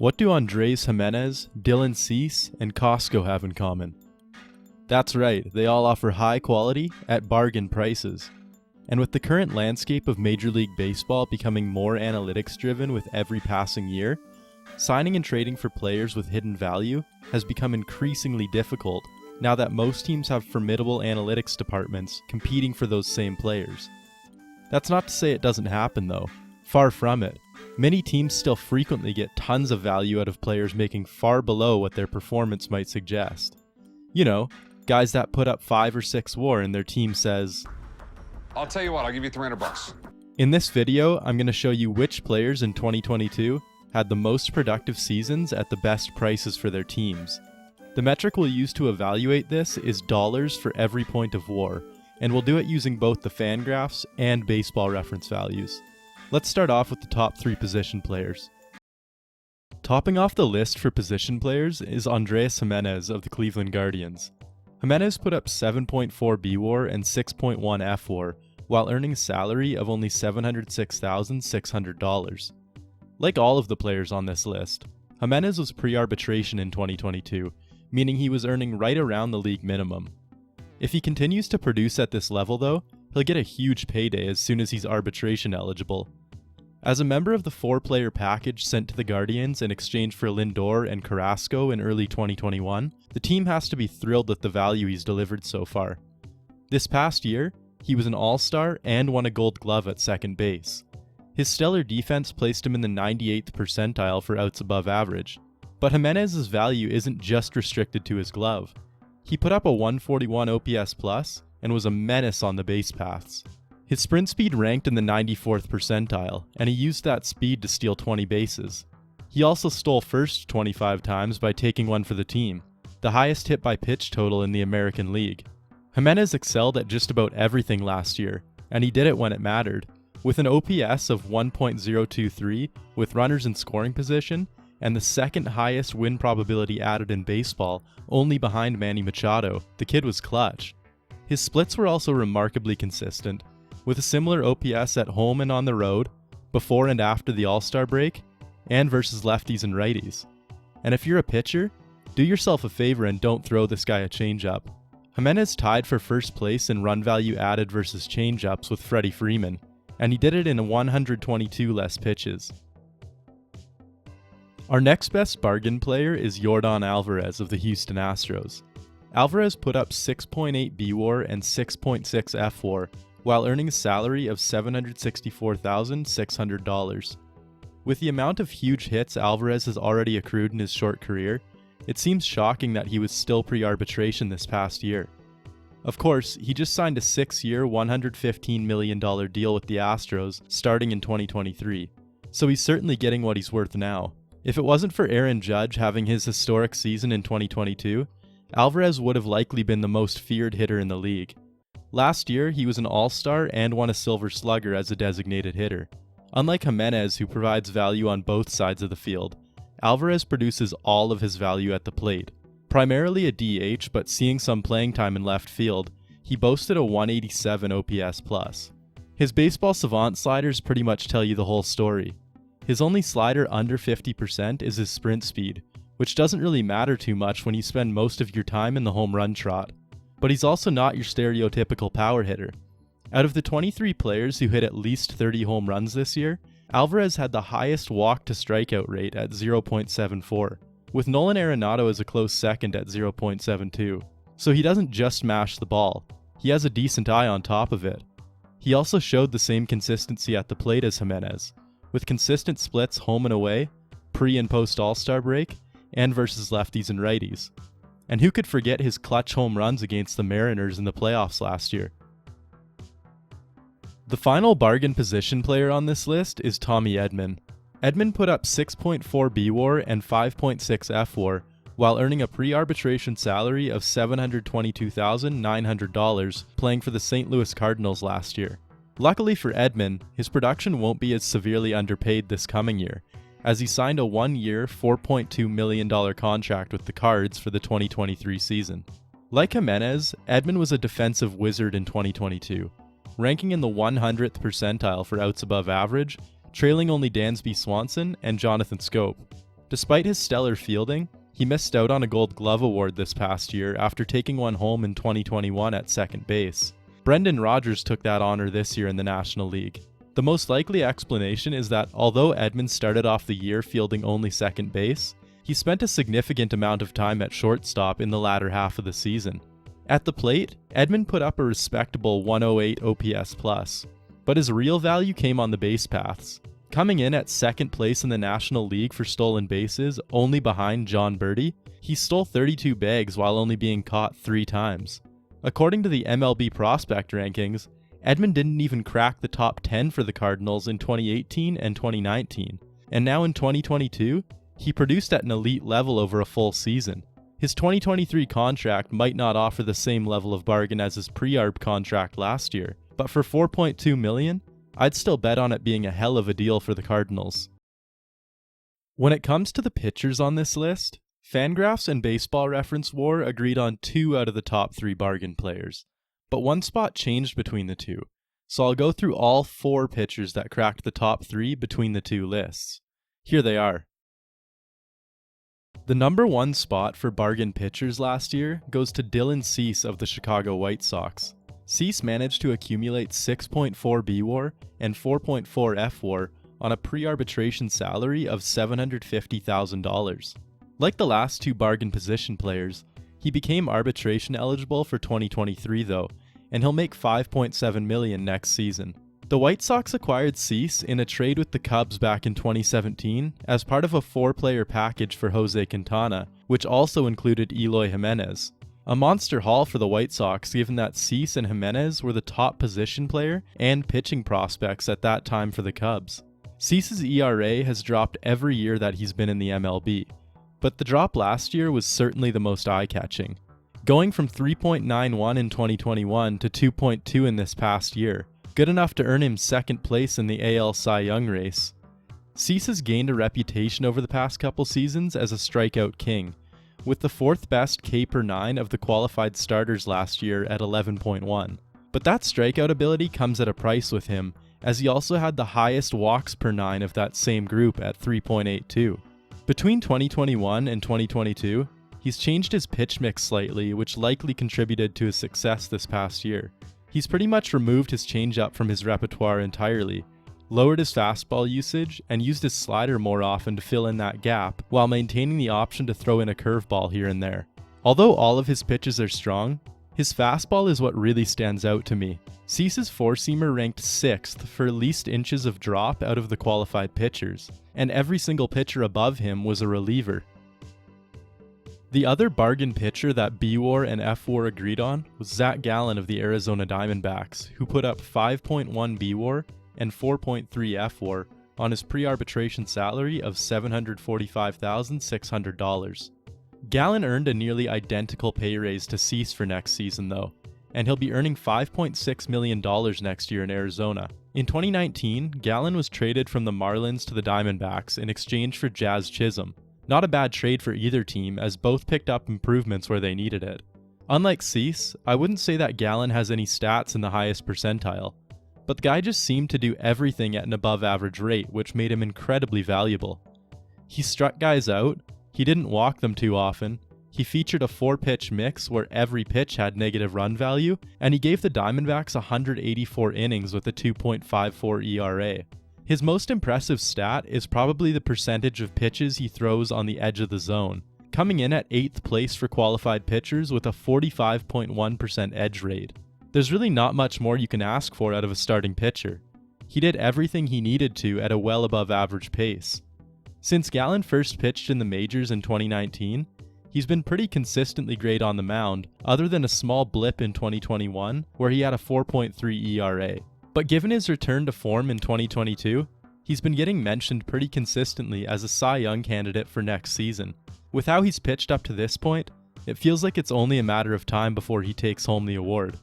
What do Andres Gimenez, Dylan Cease, and Costco have in common? That's right, they all offer high quality at bargain prices. And with the current landscape of Major League Baseball becoming more analytics driven with every passing year, signing and trading for players with hidden value has become increasingly difficult now that most teams have formidable analytics departments competing for those same players. That's not to say it doesn't happen though, far from it. Many teams still frequently get tons of value out of players making far below what their performance might suggest. You know, guys that put up 5 or 6 WAR and their team says, I'll tell you what, I'll give you $300. In this video, I'm going to show you which players in 2022 had the most productive seasons at the best prices for their teams. The metric we'll use to evaluate this is dollars for every point of WAR, and we'll do it using both the Fangraphs and baseball reference values. Let's start off with the top 3 position players. Topping off the list for position players is Andres Gimenez of the Cleveland Guardians. Gimenez put up 7.4 bWAR and 6.1 fWAR, while earning a salary of only $706,600. Like all of the players on this list, Gimenez was pre-arbitration in 2022, meaning he was earning right around the league minimum. If he continues to produce at this level though, he'll get a huge payday as soon as he's arbitration eligible. As a member of the 4-player package sent to the Guardians in exchange for Lindor and Carrasco in early 2021, the team has to be thrilled with the value he's delivered so far. This past year, he was an All-Star and won a Gold Glove at second base. His stellar defense placed him in the 98th percentile for outs above average. But Gimenez's value isn't just restricted to his glove. He put up a 141 OPS plus and was a menace on the base paths. His sprint speed ranked in the 94th percentile, and he used that speed to steal 20 bases. He also stole first 25 times by taking one for the team, the highest hit by pitch total in the American League. Gimenez excelled at just about everything last year, and he did it when it mattered. With an OPS of 1.023 with runners in scoring position, and the second highest win probability added in baseball, only behind Manny Machado, the kid was clutch. His splits were also remarkably consistent, with a similar OPS at home and on the road, before and after the All-Star break, and versus lefties and righties. And if you're a pitcher, do yourself a favor and don't throw this guy a changeup. Gimenez tied for first place in run value added versus changeups with Freddie Freeman, and he did it in 122 less pitches. Our next best bargain player is Yordan Alvarez of the Houston Astros. Alvarez put up 6.8 bWAR and 6.6 fWAR, while earning a salary of $764,600. With the amount of huge hits Alvarez has already accrued in his short career, it seems shocking that he was still pre-arbitration this past year. Of course, he just signed a 6-year, $115 million deal with the Astros starting in 2023, so he's certainly getting what he's worth now. If it wasn't for Aaron Judge having his historic season in 2022, Alvarez would have likely been the most feared hitter in the league. Last year, he was an All-Star and won a Silver Slugger as a designated hitter. Unlike Gimenez, who provides value on both sides of the field, Alvarez produces all of his value at the plate. Primarily a DH, but seeing some playing time in left field, he boasted a 187 OPS plus. His baseball Savant sliders pretty much tell you the whole story. His only slider under 50% is his sprint speed, which doesn't really matter too much when you spend most of your time in the home run trot. But he's also not your stereotypical power hitter. Out of the 23 players who hit at least 30 home runs this year, Alvarez had the highest walk-to-strikeout rate at 0.74, with Nolan Arenado as a close second at 0.72. So he doesn't just mash the ball, he has a decent eye on top of it. He also showed the same consistency at the plate as Gimenez, with consistent splits home and away, pre- and post-All-Star break, and versus lefties and righties. And who could forget his clutch home runs against the Mariners in the playoffs last year? The final bargain position player on this list is Tommy Edman. Edman put up 6.4 bWAR and 5.6 fWAR, while earning a pre-arbitration salary of $722,900 playing for the St. Louis Cardinals last year. Luckily for Edman, his production won't be as severely underpaid this coming year, as he signed a 1-year, $4.2 million contract with the Cards for the 2023 season. Like Gimenez, Edman was a defensive wizard in 2022, ranking in the 100th percentile for outs above average, trailing only Dansby Swanson and Jonathan Scope. Despite his stellar fielding, he missed out on a Gold Glove award this past year after taking one home in 2021 at second base. Brendan Rodgers took that honor this year in the National League. The most likely explanation is that although Edman started off the year fielding only second base, he spent a significant amount of time at shortstop in the latter half of the season. At the plate, Edman put up a respectable 108 OPS+, but his real value came on the base paths. Coming in at second place in the National League for stolen bases, only behind John Birdie, he stole 32 bags while only being caught 3 times. According to the MLB prospect rankings, Edman didn't even crack the top 10 for the Cardinals in 2018 and 2019, and now in 2022, he produced at an elite level over a full season. His 2023 contract might not offer the same level of bargain as his pre-arb contract last year, but for $4.2 million, I'd still bet on it being a hell of a deal for the Cardinals. When it comes to the pitchers on this list, Fangraphs and Baseball Reference WAR agreed on 2 out of the top 3 bargain players, but one spot changed between the two, so I'll go through all 4 pitchers that cracked the top 3 between the 2 lists. Here they are. The number 1 spot for bargain pitchers last year goes to Dylan Cease of the Chicago White Sox. Cease managed to accumulate 6.4 bWAR and 4.4 fWAR on a pre-arbitration salary of $750,000. Like the last 2 bargain position players, he became arbitration eligible for 2023 though, and he'll make $5.7 million next season. The White Sox acquired Cease in a trade with the Cubs back in 2017 as part of a 4-player package for Jose Quintana, which also included Eloy Jimenez. A monster haul for the White Sox given that Cease and Jimenez were the top position player and pitching prospects at that time for the Cubs. Cease's ERA has dropped every year that he's been in the MLB, but the drop last year was certainly the most eye-catching. Going from 3.91 in 2021 to 2.2 in this past year, good enough to earn him second place in the AL Cy Young race. Cease has gained a reputation over the past couple seasons as a strikeout king, with the 4th best K per 9 of the qualified starters last year at 11.1. But that strikeout ability comes at a price with him, as he also had the highest walks per 9 of that same group at 3.82. Between 2021 and 2022, he's changed his pitch mix slightly, which likely contributed to his success this past year. He's pretty much removed his changeup from his repertoire entirely, lowered his fastball usage, and used his slider more often to fill in that gap, while maintaining the option to throw in a curveball here and there. Although all of his pitches are strong, his fastball is what really stands out to me. Cease's 4-seamer ranked 6th for least inches of drop out of the qualified pitchers, and every single pitcher above him was a reliever. The other bargain pitcher that bWAR and fWAR agreed on was Zac Gallen of the Arizona Diamondbacks, who put up 5.1 bWAR and 4.3 fWAR on his pre-arbitration salary of $745,600. Gallen earned a nearly identical pay raise to Cease for next season though, and he'll be earning $5.6 million next year in Arizona. In 2019, Gallen was traded from the Marlins to the Diamondbacks in exchange for Jazz Chisholm. Not a bad trade for either team, as both picked up improvements where they needed it. Unlike Cease, I wouldn't say that Gallen has any stats in the highest percentile, but the guy just seemed to do everything at an above average rate, which made him incredibly valuable. He struck guys out, he didn't walk them too often, he featured a 4-pitch mix where every pitch had negative run value, and he gave the Diamondbacks 184 innings with a 2.54 ERA. His most impressive stat is probably the percentage of pitches he throws on the edge of the zone, coming in at 8th place for qualified pitchers with a 45.1% edge rate. There's really not much more you can ask for out of a starting pitcher. He did everything he needed to at a well above average pace. Since Gallen first pitched in the majors in 2019, he's been pretty consistently great on the mound, other than a small blip in 2021 where he had a 4.3 ERA. But given his return to form in 2022, he's been getting mentioned pretty consistently as a Cy Young candidate for next season. With how he's pitched up to this point, it feels like it's only a matter of time before he takes home the award.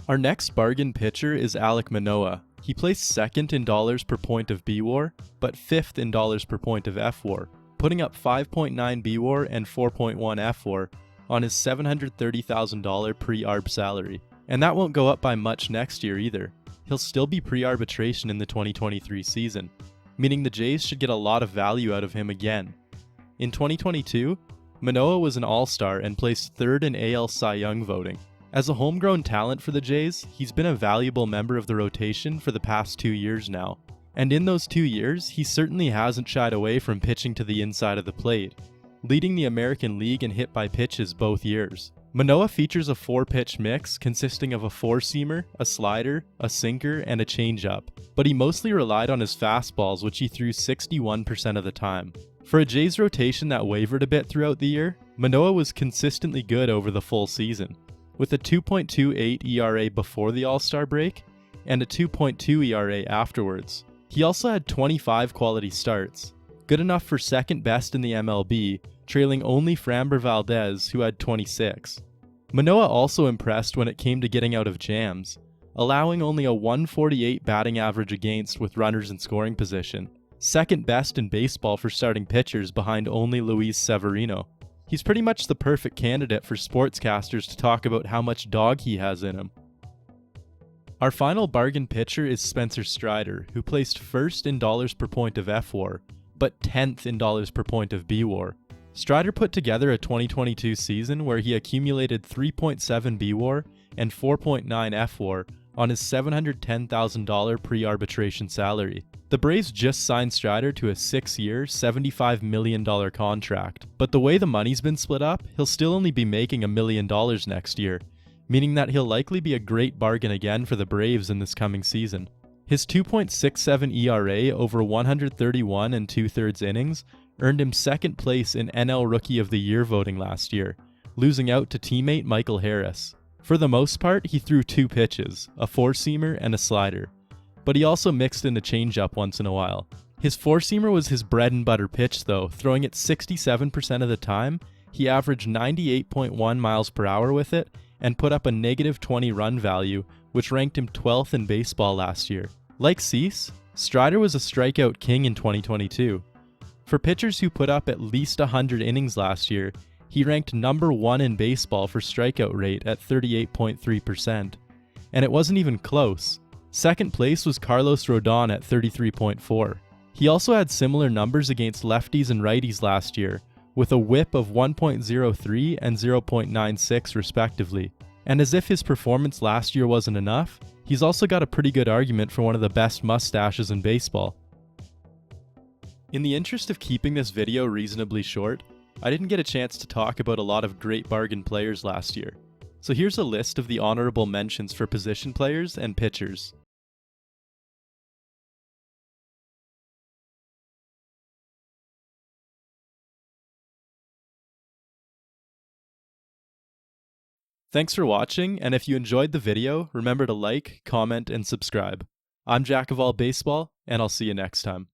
Our next bargain pitcher is Alek Manoah. He placed 2nd in dollars per point of bWAR, but 5th in dollars per point of fWAR, putting up 5.9 bWAR and 4.1 fWAR on his $730,000 pre-arb salary. And that won't go up by much next year either. He'll still be pre-arbitration in the 2023 season. meaning the Jays should get a lot of value out of him again. In 2022, Manoah was an all-star and placed third in AL Cy Young voting. As a homegrown talent for the Jays, he's been a valuable member of the rotation for the past 2 years now. And in those 2 years, he certainly hasn't shied away from pitching to the inside of the plate, leading the American League in hit by pitches both years. Manoah features a 4-pitch mix consisting of a 4-seamer, a slider, a sinker, and a changeup, but he mostly relied on his fastballs, which he threw 61% of the time. For a Jays rotation that wavered a bit throughout the year, Manoah was consistently good over the full season, with a 2.28 ERA before the All-Star break and a 2.2 ERA afterwards. He also had 25 quality starts, good enough for second best in the MLB, trailing only Framber Valdez, who had 26. Manoah also impressed when it came to getting out of jams, allowing only a 148 batting average against with runners in scoring position, second best in baseball for starting pitchers behind only Luis Severino. He's pretty much the perfect candidate for sportscasters to talk about how much dog he has in him. Our final bargain pitcher is Spencer Strider, who placed first in dollars per point of fWAR, but 10th in dollars per point of bWAR. Strider put together a 2022 season where he accumulated 3.7 bWAR and 4.9 fWAR on his $710,000 pre-arbitration salary. The Braves just signed Strider to a 6-year, $75 million contract, but the way the money's been split up, he'll still only be making $1 million next year, meaning that he'll likely be a great bargain again for the Braves in this coming season. His 2.67 ERA over 131 2/3 innings earned him second place in NL Rookie of the Year voting last year, losing out to teammate Michael Harris. For the most part, he threw 2 pitches, a 4-seamer and a slider, but he also mixed in a changeup once in a while. His 4-seamer was his bread and butter pitch though, throwing it 67% of the time. He averaged 98.1 miles per hour with it and put up a negative 20 run value, which ranked him 12th in baseball last year. Like Cease, Strider was a strikeout king in 2022. For pitchers who put up at least 100 innings last year, he ranked number 1 in baseball for strikeout rate at 38.3%. And it wasn't even close. Second place was Carlos Rodon at 33.4. He also had similar numbers against lefties and righties last year, with a whip of 1.03 and 0.96 respectively. And as if his performance last year wasn't enough, he's also got a pretty good argument for one of the best mustaches in baseball. In the interest of keeping this video reasonably short, I didn't get a chance to talk about a lot of great bargain players last year. So here's a list of the honorable mentions for position players and pitchers. Thanks for watching, and if you enjoyed the video, remember to like, comment, and subscribe. I'm Jack of All Baseball, and I'll see you next time.